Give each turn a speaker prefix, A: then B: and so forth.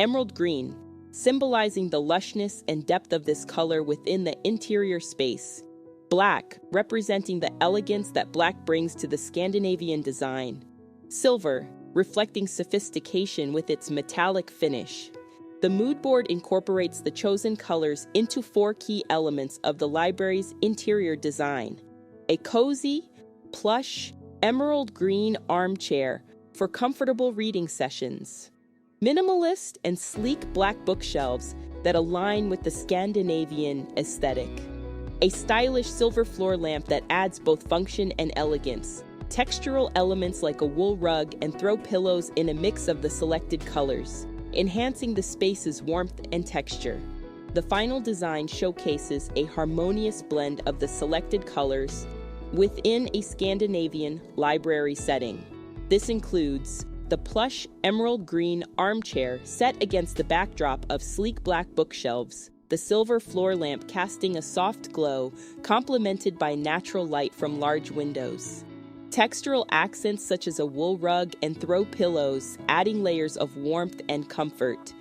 A: Emerald green, symbolizing the lushness and depth of this color within the interior space. Black, representing the elegance that black brings to the Scandinavian design. Silver, reflecting sophistication with its metallic finish. The mood board incorporates the chosen colors into 4 key elements of the library's interior design. A cozy, plush, emerald green armchair for comfortable reading sessions. Minimalist and sleek black bookshelves that align with the Scandinavian aesthetic. A stylish silver floor lamp that adds both function and elegance. Textural elements like a wool rug and throw pillows in a mix of the selected colors, enhancing the space's warmth and texture. The final design showcases a harmonious blend of the selected colors within a Scandinavian library setting. This includes the plush emerald green armchair set against the backdrop of sleek black bookshelves, the silver floor lamp casting a soft glow complemented by natural light from large windows. Textural accents such as a wool rug and throw pillows adding layers of warmth and comfort.